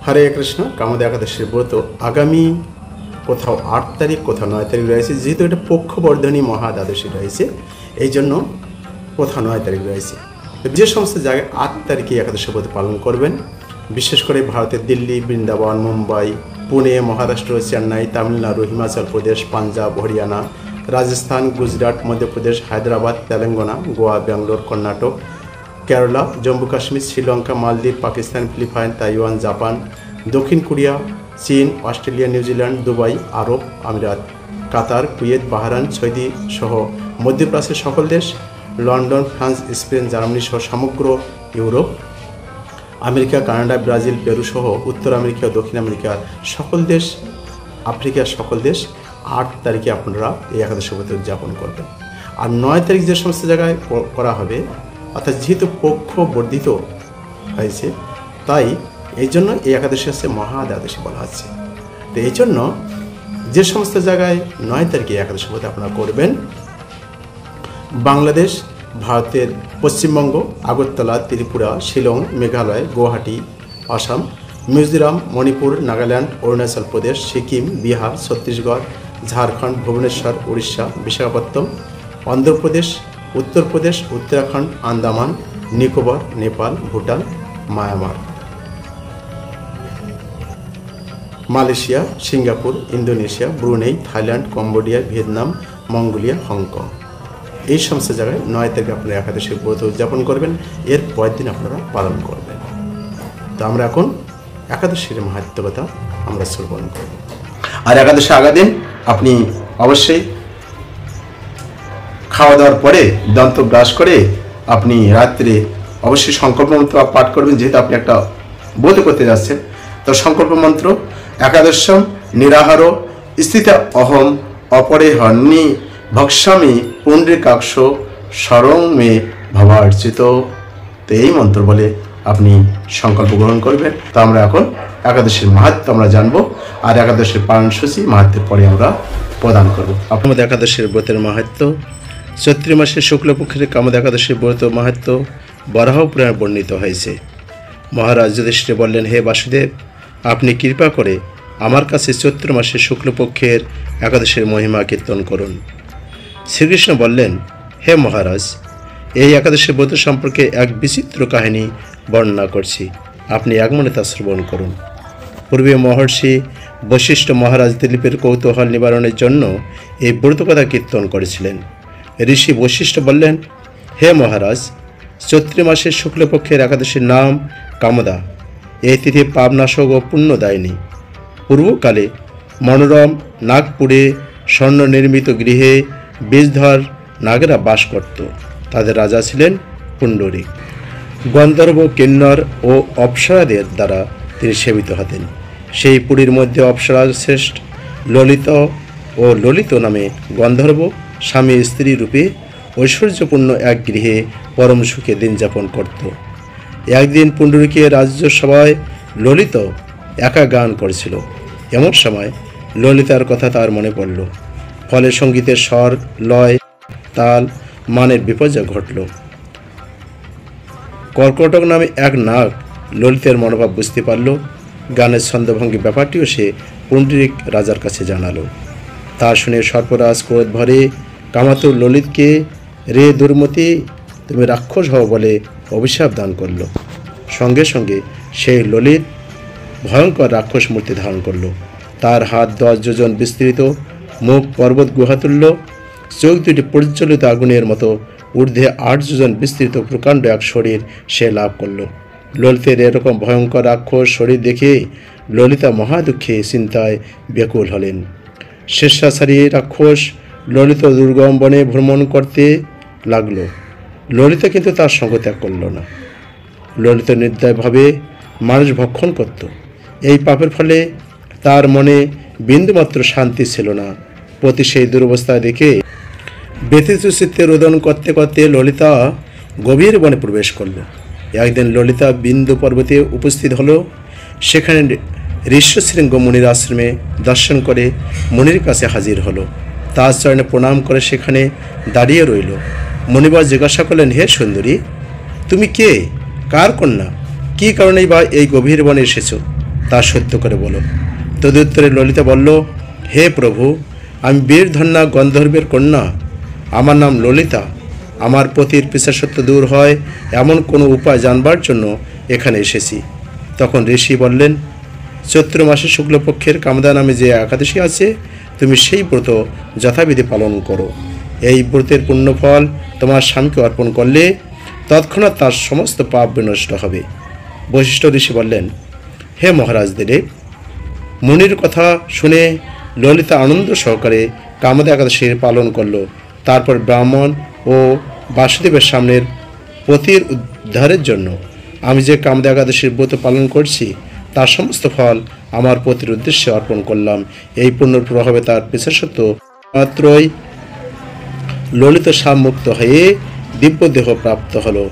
হরে কৃষ্ণ। কামদা একাদশীর ব্রত আগামী কোথাও 8 তারিখ, কোথাও 9 তারিখ রয়েছে। যেহেতু এটা পক্ষবর্ধনী মহাদ্বাদশী রয়েছে, এই জন্য কোথাও 9 তারিখ রয়েছে। যে সমস্ত জায়গায় 8 তারিখে একাদশী ব্রত পালন করবেন, বিশেষ করে ভারতের দিল্লি, বৃন্দাবন, মুম্বাই, পুনে, মহারাষ্ট্র, চেন্নাই, তামিলনাড়ু, হিমাচল প্রদেশ, পাঞ্জাব, হরিয়ানা, রাজস্থান, গুজরাট, মধ্যপ্রদেশ, হায়দ্রাবাদ, তেলেঙ্গানা, গোয়া, ব্যাঙ্গালোর, কর্ণাটক, কেরালা, জম্মু কাশ্মীর, শ্রীলঙ্কা, মালদ্বীপ, পাকিস্তান, ফিলিপাইন, তাইওয়ান, জাপান, দক্ষিণ কোরিয়া, চীন, অস্ট্রেলিয়া, নিউজিল্যান্ড, দুবাই, আরব আমিরাত, কাতার, কুয়েত, বাহরাইন, সৌদি সহ মধ্যপ্রাচ্যের সকল দেশ, লন্ডন, ফ্রান্স, স্পেন, জার্মানি সহ সমগ্র Europe, America, Canada, Brazil, Peru সহ উত্তর আমেরিকা ও দক্ষিণ আমেরিকার সকল দেশ, আফ্রিকার সকল দেশ 8 তারিখে আপনারা এই একাদশী ব্রত উদযাপন করবেন। আর 9 তারিখ যে সমস্ত জায়গায় করা হবে, অর্থাৎ যেহেতু পক্ষ বর্ধিত হয়েছে, তাই এই জন্য এই একাদশী হচ্ছে মহাদ্বাদশী বলা হচ্ছে। তো এই জন্য যে সমস্ত জায়গায় 9 তারিখে একাদশী ব্রত আপনারা করবেন, বাংলাদেশ, ভারতের Paschimbanga, Agartala, Tripura, Shillong, Meghalaya, Guwahati, Assam, Mizoram, Manipur, Nagaland, Arunachal Pradesh, Sikkim, Bihar, Chhattisgarh, Jharkhand, Bhubaneswar, Orissa, Visakhapatnam, Andhra Pradesh, Uttar Pradesh, Uttarakhand, Andaman, Nicobar, Nepal, Bhutan, Myanmar, Malaysia, Singapore, Indonesia, Brunei, Thailand, Cambodia, Vietnam, Mongolia, Hong Kong, এই সমস্ত জায়গায় 9 তারিখে আপনারা একাদশীর ব্রত উদযাপন করবেন। এর পরের দিন আপনারা পালন করবেন। তো আমরা এখন একাদশীর মাহাত্ম্য কথা আমরা শ্রবণ করব। আর একাদশী আগা দিন আপনি অবশ্যই খাওয়া দাওয়ার পরে দন্ত ব্রাশ করে আপনি রাত্রে অবশ্যই সংকল্প মন্ত্র পাঠ করবেন। যেহেতু আপনি একটা ব্রত করতে যাচ্ছেন, তো সংকল্প মন্ত্র একাদশম নিরাহার স্থিত অহম অপরে হন্নি ভক্ষ্যামি পুণ্ডরিকাক্ষ স্বরং মে ভবার্চিত। তো এই মন্ত্র বলে আপনি সংকল্প গ্রহণ করবেন। তো আমরা এখন একাদশীর মাহাত্ম্য আমরা জানবো, আর একাদশীর পালনসূচি মাহাত্ম্যের পরে আমরা প্রদান করব। আপনাদের একাদশীর ব্রতের মাহাত্ম্য, চৈত্র মাসের শুক্লপক্ষের কামদা একাদশীর ব্রত মাহাত্ম্য বরাহ পুরাণে বর্ণিত হয়েছে। মহারাজ যুধিষ্ঠির বললেন, হে বাসুদেব, আপনি কৃপা করে আমার কাছে চৈত্র মাসের শুক্লপক্ষের একাদশীর মহিমা কীর্তন করুন। শ্রীকৃষ্ণ বললেন, হে মহারাজ, এই একাদশী ব্রত সম্পর্কে এক বিচিত্র কাহিনী বর্ণনা করছি, আপনি একমনে তা শ্রবণ করুন। পূর্বে মহর্ষি বশিষ্ঠ মহারাজ দিলীপের কৌতূহল নিবারণের জন্য এই ব্রতকথা কীর্তন করেছিলেন। ঋষি বশিষ্ঠ বললেন, হে মহারাজ, চৈত্র মাসের শুক্লপক্ষের একাদশীর নাম কামদা। এই তিথি পাপনাশক ও পুণ্যদায়িনী। পূর্বকালে মনোরম নাগপুরে স্বর্ণ নির্মিত গৃহে বিষধর নাগেরা বাস করত। তাদের রাজা ছিলেন পুণ্ডরিক। গন্ধর্ব, কিন্নর ও অপ্সরাদের দ্বারা তিনি সেবিত হতেন। সেই পুরীর মধ্যে অপ্সরা শ্রেষ্ঠ ললিত ও ললিত নামে গন্ধর্ব স্বামী স্ত্রী রূপে ঐশ্বর্যপূর্ণ এক গৃহে পরম সুখে দিন যাপন করত। একদিন পুণ্ডরিকের রাজ্যসভায় ললিত একা গান করছিল। এমন সময় ললিতার কথা তার মনে পড়ল। ফলে সঙ্গীতের স্বর, লয়, তাল, মানের বিপর্যয় ঘটল। কর্কটক নামে এক নাগ ললিতের মনোভাব বুঝতে পারল। গানের ছন্দভঙ্গি ব্যাপারটিও সে পুণ্ডরিক রাজার কাছে জানালো। তা শুনে সর্পরাজ ক্রোধ ভরে কামাতুর ললিতকে, রে দুর্মতি, তুমি রাক্ষস হও বলে অভিশাপ দান করল। সঙ্গে সঙ্গে সেই ললিত ভয়ঙ্কর রাক্ষস মূর্তি ধারণ করল। তার হাত 10 যোজন বিস্তৃত, মুখ পর্বত গুহাতুল্য, চোখ দুটি প্রজ্বলিত আগুনের মতো, ঊর্ধ্বে 8 যোজন বিস্তৃত প্রকাণ্ড এক শরীর সে লাভ করল। ললিতের এরকম ভয়ঙ্কর রাক্ষস শরীর দেখে ললিতা মহাদুঃখে চিন্তায় ব্যাকুল হলেন। স্বেচ্ছাচারী রাক্ষস ললিত দুর্গম বনে ভ্রমণ করতে লাগলো। ললিতা কিন্তু তার সঙ্গ ত্যাগ করল না। ললিত নির্দয়ভাবে মানুষ ভক্ষণ করত। এই পাপের ফলে তার মনে বিন্দুমাত্র শান্তি ছিল না। প্রতি সেই দুরবস্থা দেখে ব্যথিত চিত্তে রোদন করতে করতে ললিতা গভীর বনে প্রবেশ করল। একদিন ললিতা বিন্দু পর্বতে উপস্থিত হলো। সেখানে ঋষ্যশৃঙ্গ মুনির আশ্রমে দর্শন করে মুনির কাছে হাজির হলো। তার চরণে প্রণাম করে সেখানে দাঁড়িয়ে রইল। মুনিবর জিজ্ঞাসা করলেন, হে সুন্দরী, তুমি কে, কার কন্যা, কী কারণেই বা এই গভীর বনে এসেছ? তা সত্য করে বলো। তদুত্তরে ললিতা বলল, হে প্রভু, আমি বীরধন্যা গন্ধর্বের কন্যা, আমার নাম ললিতা। আমার পতির পিশাচত্ব দূর হয় এমন কোনো উপায় জানবার জন্য এখানে এসেছি। তখন ঋষি বললেন, চৈত্র মাসে শুক্লপক্ষের কামদা নামে যে একাদশী আছে, তুমি সেই ব্রত যথাবিধি পালন করো। এই ব্রতের পুণ্যফল তোমার স্বামীকে অর্পণ করলে তৎক্ষণাৎ তার সমস্ত পাপ বিনষ্ট হবে। বশিষ্ঠ ঋষি বললেন, হে মহারাজ দিলীপ, মুনির কথা শুনে ললিতা আনন্দ সহকারে কামদা একাদশীর পালন করল। তারপর ব্রাহ্মণ ও বাসুদেবের সামনের পতির উদ্ধারের জন্য আমি যে কামদা একাদশীর ব্রত পালন করছি তার সমস্ত ফল আমার পতির উদ্দেশ্যে অর্পণ করলাম। এই পুণ্যর প্রভাবে তার পিশাচত্ব মাত্রই ললিত সাপ মুক্ত হয়ে দিব্য দেহ প্রাপ্ত হলো।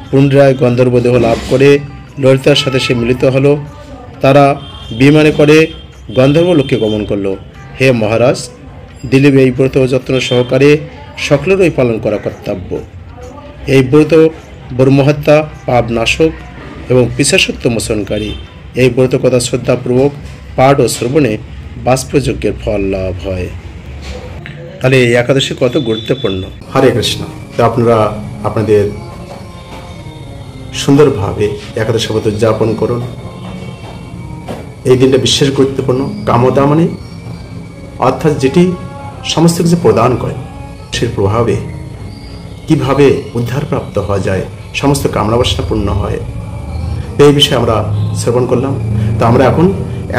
পুণ্ডরায় গন্ধর্ব দেহ লাভ করে ললিতার সাথে সে মিলিত হলো। তারা বিমানে করে গন্ধর্ব লোকে গমন করলো। হে মহারাজ, দিলীপ, এই ব্রত যত্ন সহকারে সকলেরই পালন করা কর্তব্য। এই ব্রত ব্রহ্মহত্যা, পাপ নাশক এবং পিশাচত্ব মোচনকারী। এই ব্রত কথা শ্রদ্ধাপূর্বক পাঠ ও শ্রবণে বাষ্পযজ্ঞের ফল লাভ হয়। তাহলে এই একাদশী কত গুরুত্বপূর্ণ। হরে কৃষ্ণ। তো আপনারা আপনাদের সুন্দরভাবে একাদশী ব্রত উদযাপন করুন। এই দিনটা বিশেষ গুরুত্বপূর্ণ। কামদা মানে অর্থাৎ যেটি সমস্ত কিছু প্রদান করে, সেই প্রভাবে কিভাবে উদ্ধার প্রাপ্ত হওয়া যায়, সমস্ত কামনা বাসনা পূর্ণ হয়, এই বিষয়ে আমরা শ্রবণ করলাম। তো আমরা এখন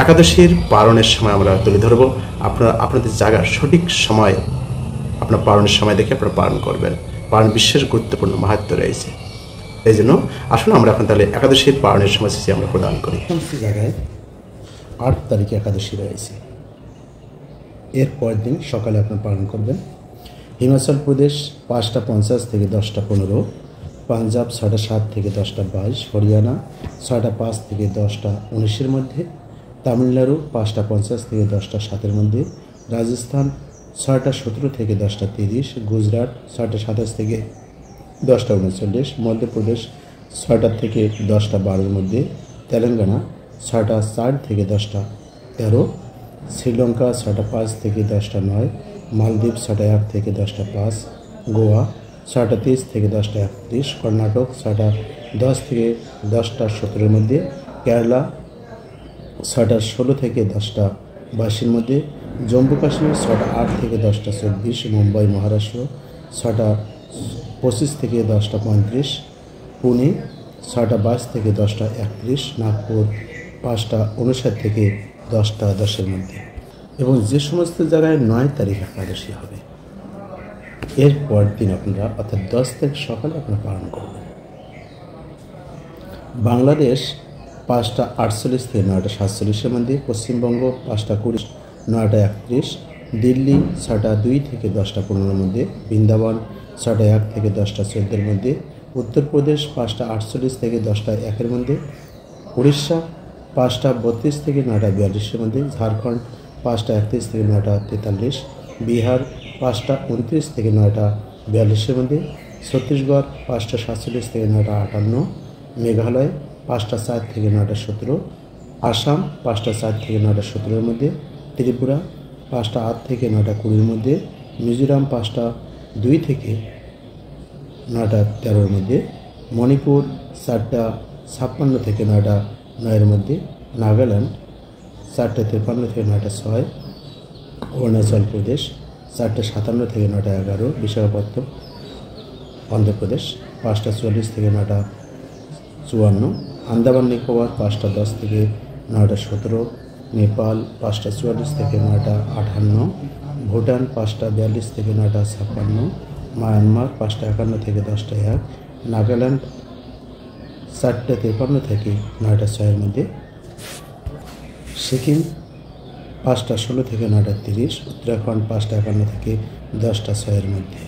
একাদশীর পালনের সময় আমরা তুলে ধরবো। আপনারা আপনাদের জায়গার সঠিক সময়, আপনার পালনের সময় দেখে আপনারা পালন করবেন। পালন বিশেষ গুরুত্বপূর্ণ মাহাত্ম্য রয়েছে। এই জন্য আসুন আমরা এখন তাহলে একাদশীর পালনের সময়সূচি আমরা প্রদান করি। সমস্ত জায়গায় 8 তারিখে একাদশী রয়েছে। এরপর দিন সকালে আপনারা পালন করবেন। হিমাচল প্রদেশ 5:50 থেকে 10:15, পাঞ্জাব 7:30 থেকে 10:22, হরিয়ানা 6:05 থেকে 10:19 মধ্যে, তামিলনাড়ু 5:50 থেকে 10:07 মধ্যে, রাজস্থান 6:17 থেকে 10:30, গুজরাট 6:27 থেকে 10:39, মধ্যপ্রদেশ 6টা থেকে 10:12 মধ্যে, তেলেঙ্গানা 6:04 থেকে 10:13, শ্রীলঙ্কা 6:05 থেকে 10:09, মালদ্বীপ 6:01 থেকে 10:05, গোয়া 6:30 থেকে 10:31, কর্ণাটক 6:10 থেকে 10:17 মধ্যে, কেরালা 6:16 থেকে 10:22 মধ্যে, জম্মু কাশ্মীর 6:08 থেকে 10:24, মুম্বাই মহারাষ্ট্র 6:25 থেকে 10:35, পুনে 6:22 থেকে 10:31, নাগপুর 5:59 থেকে 10:10 মধ্যে। এবং যে সমস্ত জায়গায় 9 তারিখ একাদশী হবে, এরপর দিন আপনারা অর্থাৎ 10 তারিখ সকালে আপনারা পালন করবেন। বাংলাদেশ 5:48 থেকে 9:47 মধ্যে, পশ্চিমবঙ্গ 5:20 9:31, দিল্লি 6:02 থেকে 10:15 মধ্যে, বৃন্দাবন 6:01 থেকে 10:14 মধ্যে, উত্তরপ্রদেশ 5:48 থেকে 10:01 মধ্যে, উড়িষ্যা 5:32 থেকে 9:42 মধ্যে, ঝাড়খণ্ড 5:31 থেকে 9:43, বিহার 5:29 থেকে 9:42 মধ্যে, ছত্তিশগড় 5:47 থেকে 9:58, মেঘালয় 5:04 থেকে 9:17, আসাম 5:04 থেকে 9:17 মধ্যে, ত্রিপুরা 5:08 থেকে 9:20 মধ্যে, মিজোরাম 5:02 থেকে 9:13 মধ্যে, মণিপুর 4:56 থেকে 9:09 মধ্যে, নাগাল্যান্ড 4:53 থেকে 9:06, অরুণাচল প্রদেশ 4:57 থেকে 9:11, বিশাখাপত্তনম অন্ধ্রপ্রদেশ 5:44 থেকে 9:54, আন্দামান নিকোবর 5:10 থেকে 9:17, নেপাল 5:44 থেকে 9:58, ভুটান 5:42 থেকে 9:56, মায়ানমার 5:51 থেকে 10:01, নাগাল্যান্ড 4:53 থেকে 9:06 মধ্যে, সিকিম 5:16 থেকে 9:30, উত্তরাখণ্ড 5:51 থেকে 10:06 মধ্যে।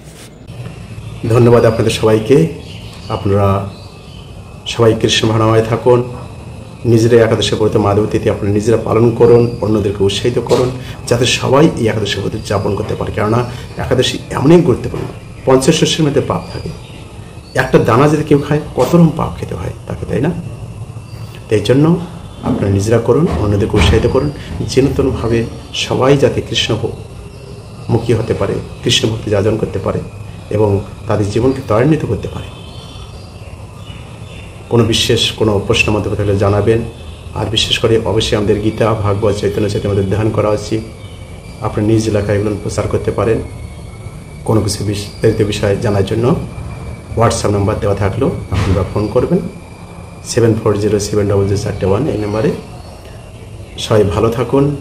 ধন্যবাদ আপনাদের সবাইকে। আপনারা সবাই কৃষ্ণ ভাবনায় থাকুন। নিজেরা একাদশী ব্রত মাধব তিথি আপনারা নিজেরা পালন করুন, অন্যদেরকে উৎসাহিত করুন যাতে সবাই এই একাদশী ব্রত উদযাপন করতে পারে। কেননা একাদশী এমনই গুরুত্বপূর্ণ। পঞ্চশস্যের মধ্যে পাপ থাকে, একটা দানা যদি কেউ খায় কত রকম পাপ খেতে হয় তাকে, তাই না? এই জন্য আপনারা নিজেরা করুন, অন্যদেরকে উৎসাহিত করুন, যে নতুনভাবে সবাই যাতে কৃষ্ণমুখী হতে পারে, কৃষ্ণ ভক্তি যাজন করতে পারে এবং তাদের জীবনকে ত্বরান্বিত করতে পারে। কোনো বিশেষ কোনো প্রশ্ন মধ্যে থাকলে জানাবেন। আর বিশেষ করে অবশ্যই আমাদের গীতা, ভাগবত, চৈতন্য আমাদের ধ্যান করা উচিত। আপনার নিজ এলাকায় এগুলো প্রচার করতে পারেন। কোনো কিছু বিস্তারিত বিষয় জানার জন্য হোয়াটসঅ্যাপ নাম্বার দেওয়া থাকলেও আপনারা ফোন করবেন 74070041 এই নাম্বারে। সবাই ভালো থাকুন।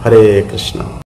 হরে কৃষ্ণ।